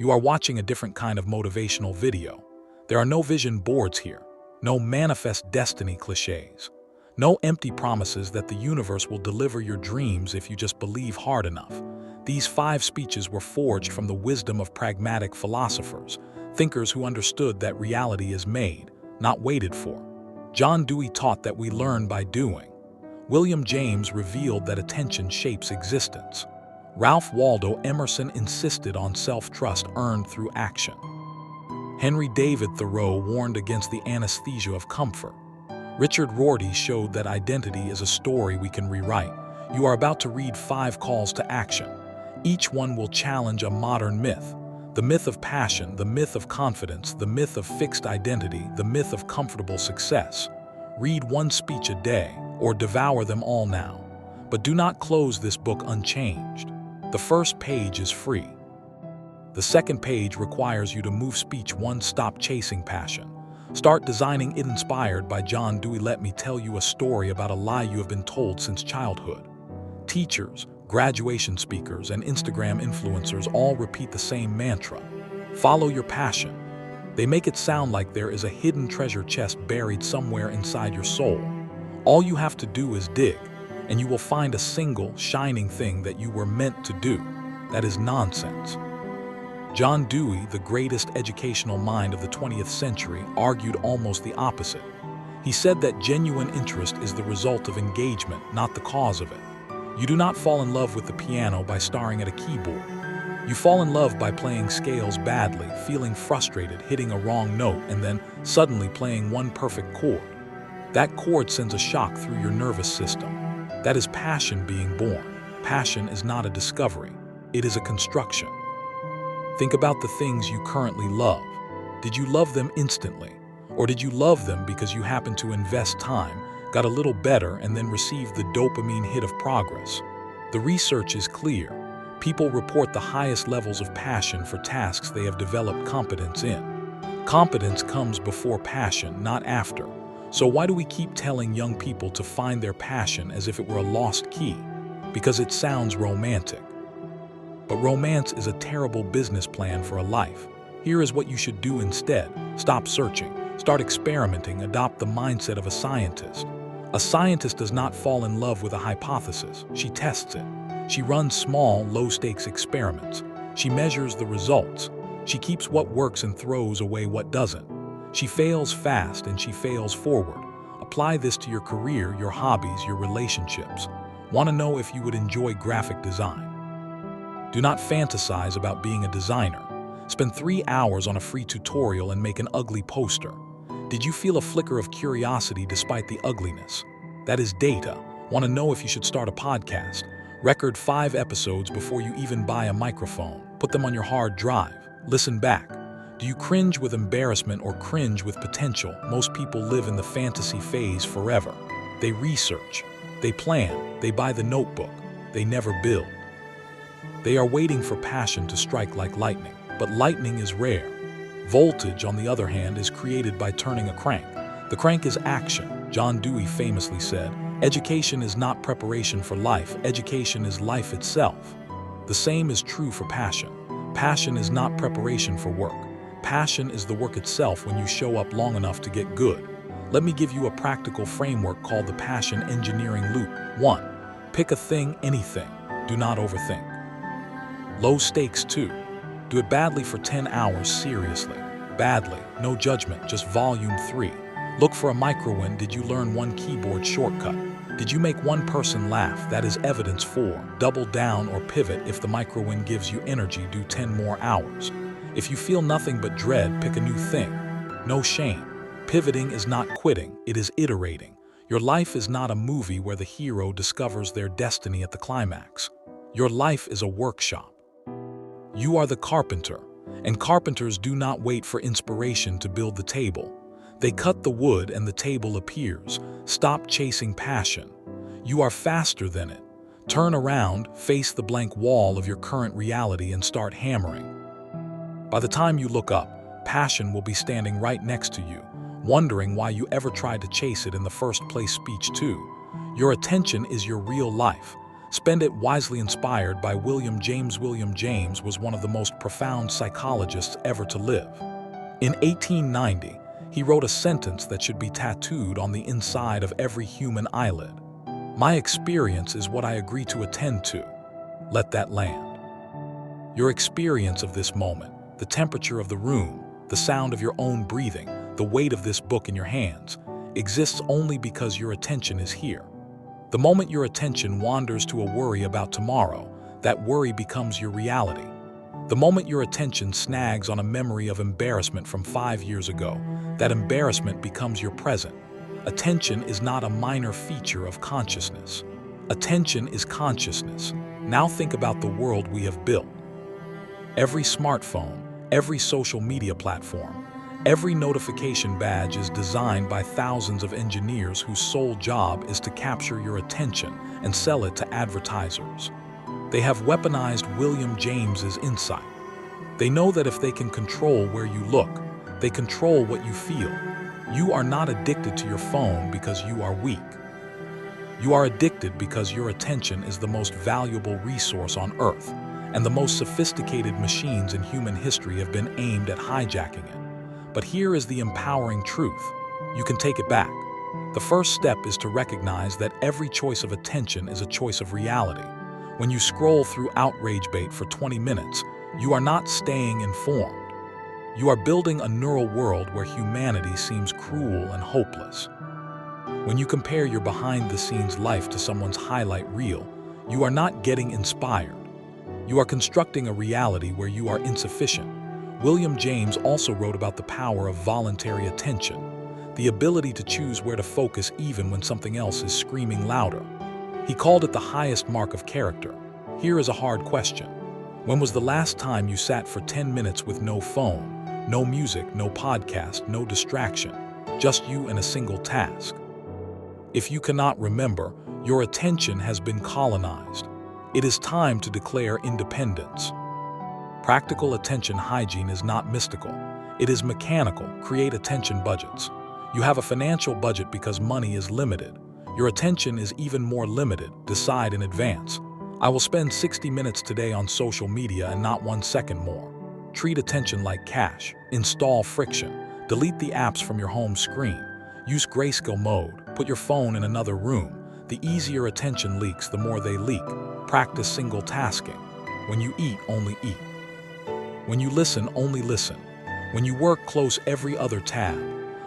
You are watching a different kind of motivational video. There are no vision boards here, no manifest destiny cliches, no empty promises that the universe will deliver your dreams if you just believe hard enough. These 5 speeches were forged from the wisdom of pragmatic philosophers, thinkers who understood that reality is made, not waited for. John Dewey taught that we learn by doing. William James revealed that attention shapes existence. Ralph Waldo Emerson insisted on self-trust earned through action. Henry David Thoreau warned against the anesthesia of comfort. Richard Rorty showed that identity is a story we can rewrite. You are about to read 5 calls to action. Each one will challenge a modern myth. The myth of passion, the myth of confidence, the myth of fixed identity, the myth of comfortable success. Read 1 speech a day, or devour them all now. But do not close this book unchanged. The first page is free. The second page requires you to move speech 1. Stop chasing passion. Start designing it. Inspired by John Dewey, let me tell you a story about a lie you have been told since childhood. Teachers, graduation speakers, and Instagram influencers all repeat the same mantra: follow your passion. They make it sound like there is a hidden treasure chest buried somewhere inside your soul. All you have to do is dig, and you will find a single, shining thing that you were meant to do. That is nonsense. John Dewey, the greatest educational mind of the 20th century, argued almost the opposite. He said that genuine interest is the result of engagement, not the cause of it. You do not fall in love with the piano by staring at a keyboard. You fall in love by playing scales badly, feeling frustrated, hitting a wrong note, and then suddenly playing 1 perfect chord. That chord sends a shock through your nervous system. That is passion being born. Passion is not a discovery. It is a construction. Think about the things you currently love. Did you love them instantly? Or did you love them because you happened to invest time, got a little better, and then received the dopamine hit of progress? The research is clear. People report the highest levels of passion for tasks they have developed competence in. Competence comes before passion, not after. So why do we keep telling young people to find their passion as if it were a lost key? Because it sounds romantic. But romance is a terrible business plan for a life. Here is what you should do instead. Stop searching. Start experimenting. Adopt the mindset of a scientist. A scientist does not fall in love with a hypothesis. She tests it. She runs small, low-stakes experiments. She measures the results. She keeps what works and throws away what doesn't. She fails fast and she fails forward. Apply this to your career, your hobbies, your relationships. Want to know if you would enjoy graphic design? Do not fantasize about being a designer. Spend 3 hours on a free tutorial and make an ugly poster. Did you feel a flicker of curiosity despite the ugliness? That is data. Want to know if you should start a podcast? Record 5 episodes before you even buy a microphone. Put them on your hard drive. Listen back. Do you cringe with embarrassment or cringe with potential? Most people live in the fantasy phase forever. They research, they plan, they buy the notebook, they never build. They are waiting for passion to strike like lightning, but lightning is rare. Voltage, on the other hand, is created by turning a crank. The crank is action. John Dewey famously said, "Education is not preparation for life, education is life itself." The same is true for passion. Passion is not preparation for work. Passion is the work itself when you show up long enough to get good. Let me give you a practical framework called the Passion Engineering Loop. 1. Pick a thing, anything. Do not overthink. Low stakes. 2. Do it badly for 10 hours seriously. Badly, no judgment, just volume. 3. Look for a micro-win. Did you learn 1 keyboard shortcut? Did you make 1 person laugh? That is evidence. 4. Double down or pivot. If the micro-win gives you energy, do 10 more hours. If you feel nothing but dread, pick a new thing. No shame. Pivoting is not quitting, it is iterating. Your life is not a movie where the hero discovers their destiny at the climax. Your life is a workshop. You are the carpenter, and carpenters do not wait for inspiration to build the table. They cut the wood and the table appears. Stop chasing passion. You are faster than it. Turn around, face the blank wall of your current reality and start hammering. By the time you look up, passion will be standing right next to you, wondering why you ever tried to chase it in the first place. Speech 2. Your attention is your real life. Spend it wisely. Inspired by William James. William James was one of the most profound psychologists ever to live. In 1890, he wrote a sentence that should be tattooed on the inside of every human eyelid. My experience is what I agree to attend to. Let that land. Your experience of this moment, the temperature of the room, the sound of your own breathing, the weight of this book in your hands, exists only because your attention is here. The moment your attention wanders to a worry about tomorrow, that worry becomes your reality. The moment your attention snags on a memory of embarrassment from 5 years ago, that embarrassment becomes your present. Attention is not a minor feature of consciousness. Attention is consciousness. Now think about the world we have built. Every smartphone, every social media platform, every notification badge is designed by thousands of engineers whose sole job is to capture your attention and sell it to advertisers. They have weaponized William James's insight. They know that if they can control where you look, they control what you feel. You are not addicted to your phone because you are weak. You are addicted because your attention is the most valuable resource on Earth, and the most sophisticated machines in human history have been aimed at hijacking it. But here is the empowering truth. You can take it back. The first step is to recognize that every choice of attention is a choice of reality. When you scroll through outrage bait for 20 minutes, you are not staying informed. You are building a neural world where humanity seems cruel and hopeless. When you compare your behind-the-scenes life to someone's highlight reel, you are not getting inspired. You are constructing a reality where you are insufficient. William James also wrote about the power of voluntary attention, the ability to choose where to focus even when something else is screaming louder. He called it the highest mark of character. Here is a hard question. When was the last time you sat for 10 minutes with no phone, no music, no podcast, no distraction, just you and a single task? If you cannot remember, your attention has been colonized. It is time to declare independence. Practical attention hygiene is not mystical. It is mechanical. Create attention budgets. You have a financial budget because money is limited. Your attention is even more limited. Decide in advance. I will spend 60 minutes today on social media and not 1 second more. Treat attention like cash. Install Friction. Delete the apps from your home screen. Use grayscale mode. Put your phone in another room. The easier attention leaks, the more they leak. Practice single tasking. When you eat, only eat. When you listen, only listen. When you work, close every other tab.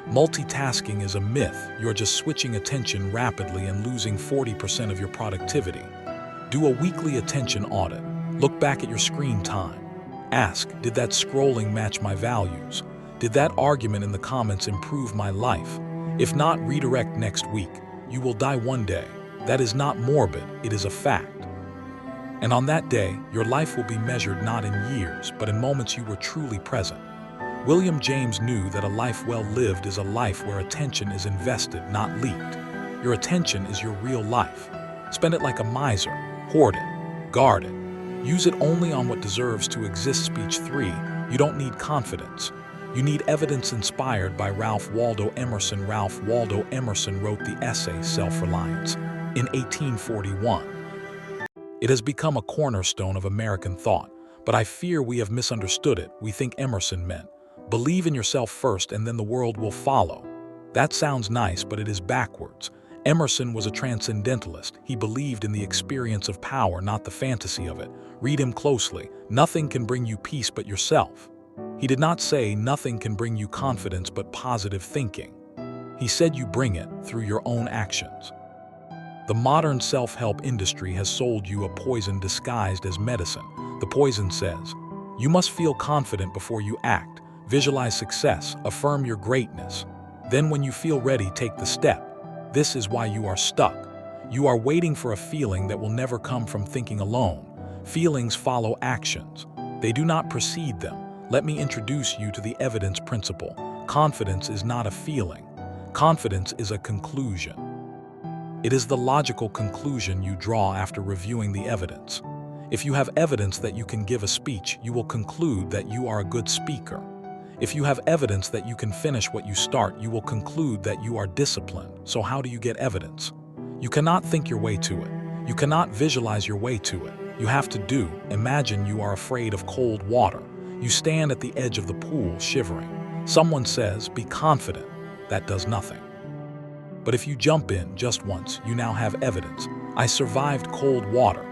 Multitasking is a myth. You're just switching attention rapidly and losing 40% of your productivity. Do a weekly attention audit. Look back at your screen time. Ask, did that scrolling match my values? Did that argument in the comments improve my life? If not, redirect next week. You will die one day. That is not morbid, it is a fact. And on that day, your life will be measured not in years, but in moments you were truly present. William James knew that a life well lived is a life where attention is invested, not leaked. Your attention is your real life. Spend it like a miser. Hoard it. Guard it. Use it only on what deserves to exist. Speech 3. You don't need confidence. You need evidence. Inspired by Ralph Waldo Emerson. Ralph Waldo Emerson wrote the essay Self-Reliance in 1841. It has become a cornerstone of American thought, but I fear we have misunderstood it. We think Emerson meant, believe in yourself first and then the world will follow. That sounds nice, but it is backwards. Emerson was a transcendentalist. He believed in the experience of power, not the fantasy of it. Read him closely. Nothing can bring you peace but yourself. He did not say nothing can bring you confidence but positive thinking. He said you bring it through your own actions. The modern self-help industry has sold you a poison disguised as medicine. The poison says, you must feel confident before you act, visualize success, affirm your greatness. Then when you feel ready, take the step. This is why you are stuck. You are waiting for a feeling that will never come from thinking alone. Feelings follow actions. They do not precede them. Let me introduce you to the evidence principle. Confidence is not a feeling. Confidence is a conclusion. It is the logical conclusion you draw after reviewing the evidence. If you have evidence that you can give a speech, you will conclude that you are a good speaker. If you have evidence that you can finish what you start, you will conclude that you are disciplined. So how do you get evidence? You cannot think your way to it. You cannot visualize your way to it. You have to do. Imagine you are afraid of cold water. You stand at the edge of the pool, shivering. Someone says, "Be confident." That does nothing. But if you jump in just once, you now have evidence. I survived cold water.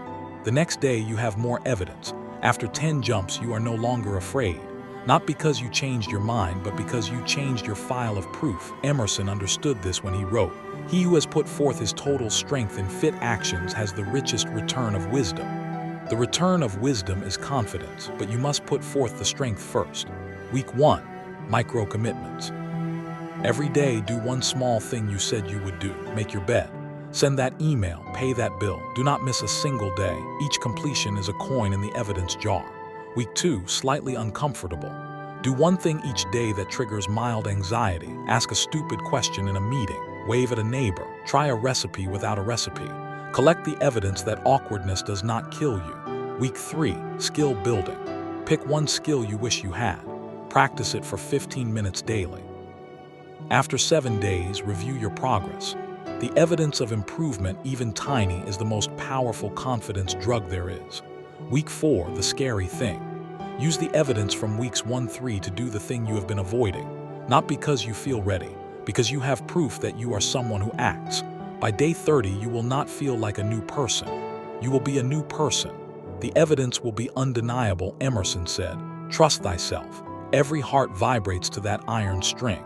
The next day, you have more evidence. After 10 jumps, you are no longer afraid. Not because you changed your mind, but because you changed your file of proof. Emerson understood this when he wrote, "He who has put forth his total strength in fit actions has the richest return of wisdom." The return of wisdom is confidence, but you must put forth the strength first. Week 1, micro commitments. Every day, do one small thing you said you would do. Make your bed. Send that email, pay that bill. Do not miss a single day. Each completion is a coin in the evidence jar. Week 2, slightly uncomfortable. Do one thing each day that triggers mild anxiety. Ask a stupid question in a meeting. Wave at a neighbor. Try a recipe without a recipe. Collect the evidence that awkwardness does not kill you. Week 3, skill building. Pick one skill you wish you had. Practice it for 15 minutes daily. After 7 days, review your progress. The evidence of improvement, even tiny, is the most powerful confidence drug there is. Week 4, the scary thing. Use the evidence from weeks 1-3 to do the thing you have been avoiding. Not because you feel ready, because you have proof that you are someone who acts. By day 30, you will not feel like a new person. You will be a new person. The evidence will be undeniable, Emerson said. Trust thyself. Every heart vibrates to that iron string.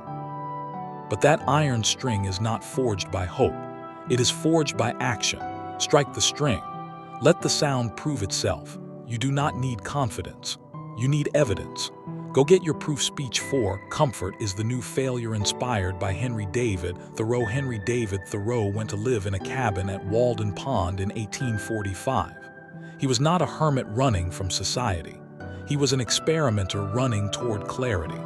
But that iron string is not forged by hope. It is forged by action. Strike the string. Let the sound prove itself. You do not need confidence. You need evidence. Go get your proof. Speech 4, Comfort is the New Failure, inspired by Henry David Thoreau. Henry David Thoreau went to live in a cabin at Walden Pond in 1845. He was not a hermit running from society. He was an experimenter running toward clarity.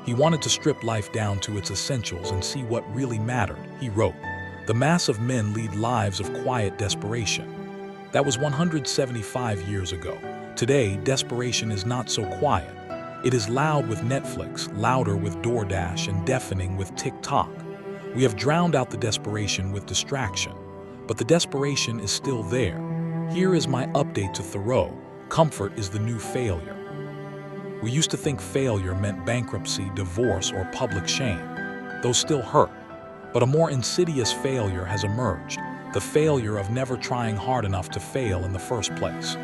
He wanted to strip life down to its essentials and see what really mattered. He wrote, "The mass of men lead lives of quiet desperation." That was 175 years ago. Today, desperation is not so quiet. It is loud with Netflix, louder with DoorDash, and deafening with TikTok. We have drowned out the desperation with distraction, but the desperation is still there. Here is my update to Thoreau. Comfort is the new failure. We used to think failure meant bankruptcy, divorce, or public shame. Those still hurt. But a more insidious failure has emerged, the failure of never trying hard enough to fail in the first place.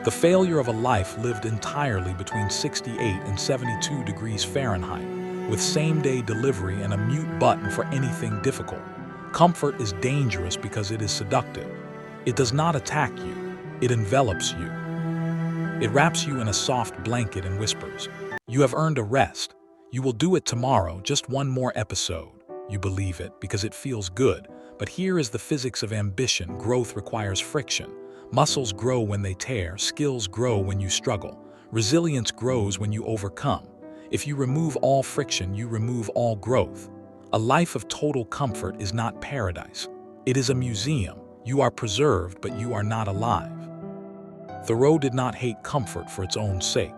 The failure of a life lived entirely between 68 and 72 degrees Fahrenheit, with same-day delivery and a mute button for anything difficult. Comfort is dangerous because it is seductive. It does not attack you. It envelops you. It wraps you in a soft blanket and whispers, "You have earned a rest. You will do it tomorrow, just one more episode." You believe it because it feels good, but here is the physics of ambition. Growth requires friction. Muscles grow when they tear, skills grow when you struggle, resilience grows when you overcome. If you remove all friction, you remove all growth. A life of total comfort is not paradise. It is a museum. You are preserved, but you are not alive. Thoreau did not hate comfort for its own sake.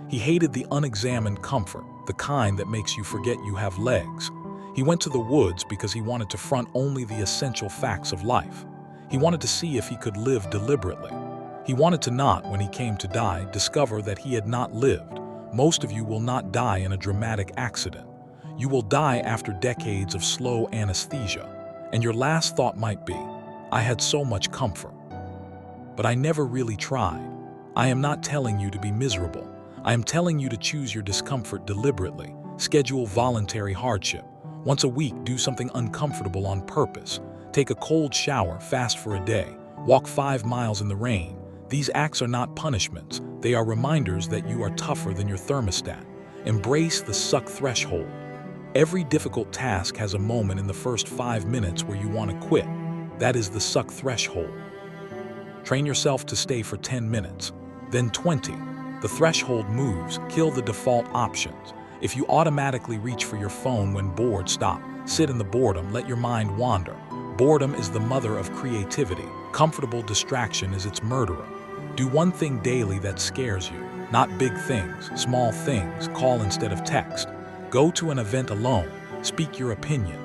He hated the unexamined comfort, the kind that makes you forget you have legs. He went to the woods because he wanted to front only the essential facts of life. He wanted to see if he could live deliberately. He wanted to not, when he came to die, discover that he had not lived. Most of you will not die in a dramatic accident. You will die after decades of slow anesthesia, and your last thought might be, "I had so much comfort. But I never really tried." I am not telling you to be miserable. I am telling you to choose your discomfort deliberately. Schedule voluntary hardship. Once a week, do something uncomfortable on purpose. Take a cold shower, fast for a day. Walk 5 miles in the rain. These acts are not punishments. They are reminders that you are tougher than your thermostat. Embrace the suck threshold. Every difficult task has a moment in the first 5 minutes where you want to quit. That is the suck threshold. Train yourself to stay for 10 minutes, then 20. The threshold moves. Kill the default options. If you automatically reach for your phone when bored, stop. Sit in the boredom. Let your mind wander. Boredom is the mother of creativity. Comfortable distraction is its murderer. Do one thing daily that scares you. Not big things, small things. Call instead of text. Go to an event alone. Speak your opinion.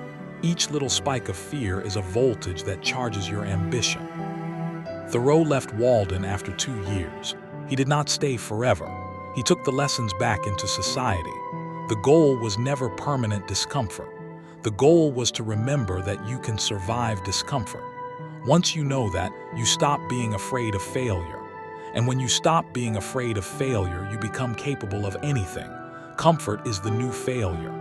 Each little spike of fear is a voltage that charges your ambition. Thoreau left Walden after 2 years. He did not stay forever. He took the lessons back into society. The goal was never permanent discomfort. The goal was to remember that you can survive discomfort. Once you know that, you stop being afraid of failure. And when you stop being afraid of failure, you become capable of anything. Comfort is the new failure.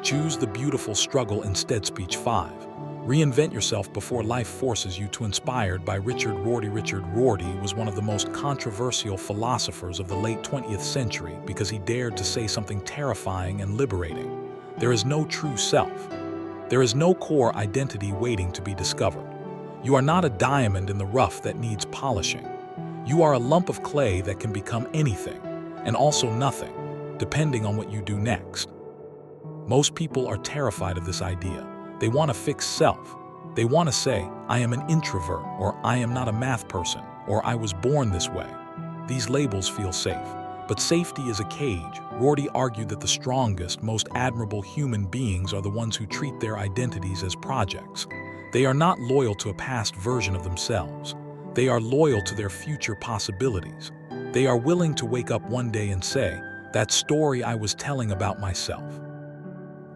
Choose the beautiful struggle instead. Speech 5. Reinvent yourself before life forces you to. Inspired by Richard Rorty. Richard Rorty was one of the most controversial philosophers of the late 20th century because he dared to say something terrifying and liberating. There is no true self. There is no core identity waiting to be discovered. You are not a diamond in the rough that needs polishing. You are a lump of clay that can become anything, and also nothing, depending on what you do next. Most people are terrified of this idea. They want to fix self. They want to say, I am an introvert, or I am not a math person, or I was born this way. These labels feel safe, but safety is a cage. Rorty argued that the strongest, most admirable human beings are the ones who treat their identities as projects. They are not loyal to a past version of themselves. They are loyal to their future possibilities. They are willing to wake up one day and say, that story I was telling about myself,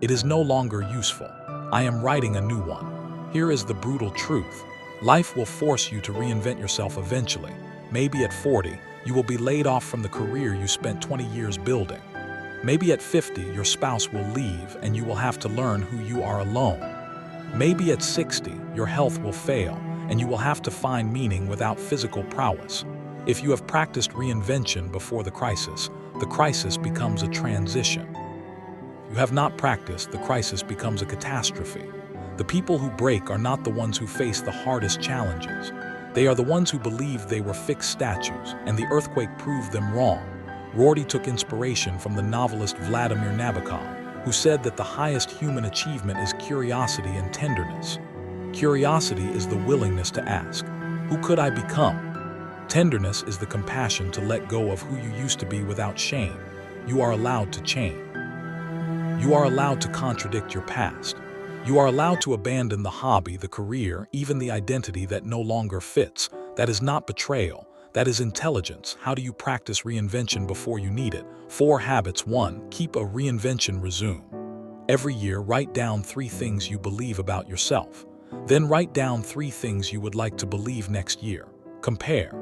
it is no longer useful. I am writing a new one. Here is the brutal truth. Life will force you to reinvent yourself eventually. Maybe at 40, you will be laid off from the career you spent 20 years building. Maybe at 50, your spouse will leave and you will have to learn who you are alone. Maybe at 60, your health will fail and you will have to find meaning without physical prowess. If you have practiced reinvention before the crisis becomes a transition. If you have not practiced, the crisis becomes a catastrophe. The people who break are not the ones who face the hardest challenges. They are the ones who believed they were fixed statues, and the earthquake proved them wrong. Rorty took inspiration from the novelist Vladimir Nabokov, who said that the highest human achievement is curiosity and tenderness. Curiosity is the willingness to ask, who could I become? Tenderness is the compassion to let go of who you used to be without shame. You are allowed to change. You are allowed to contradict your past. You are allowed to abandon the hobby, the career, even the identity that no longer fits. That is not betrayal. That is intelligence. How do you practice reinvention before you need it? 4 habits. 1. Keep a reinvention resume. Every year, write down 3 things you believe about yourself. Then write down 3 things you would like to believe next year. Compare.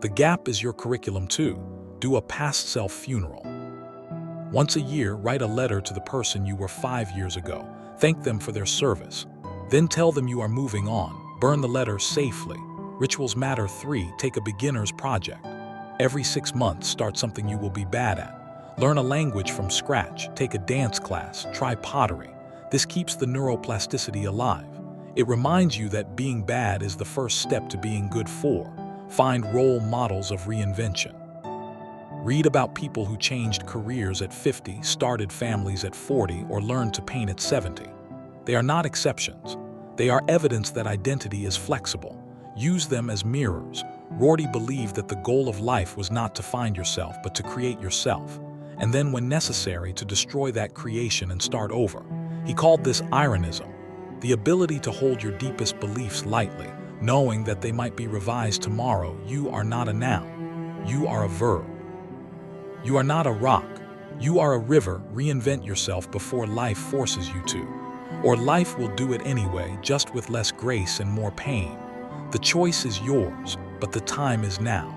The gap is your curriculum too. Do a past self funeral. Once a year, write a letter to the person you were 5 years ago. Thank them for their service. Then tell them you are moving on. Burn the letter safely. Rituals matter. 3. Take a beginner's project. Every 6 months, start something you will be bad at. Learn a language from scratch. Take a dance class. Try pottery. This keeps the neuroplasticity alive. It reminds you that being bad is the first step to being good. 4. Find role models of reinvention. Read about people who changed careers at 50, started families at 40, or learned to paint at 70. They are not exceptions. They are evidence that identity is flexible. Use them as mirrors. Rorty believed that the goal of life was not to find yourself, but to create yourself, and then when necessary to destroy that creation and start over. He called this ironism, the ability to hold your deepest beliefs lightly, knowing that they might be revised tomorrow. You are not a noun. You are a verb. You are not a rock. You are a river. Reinvent yourself before life forces you to. Or life will do it anyway, just with less grace and more pain. The choice is yours, but the time is now.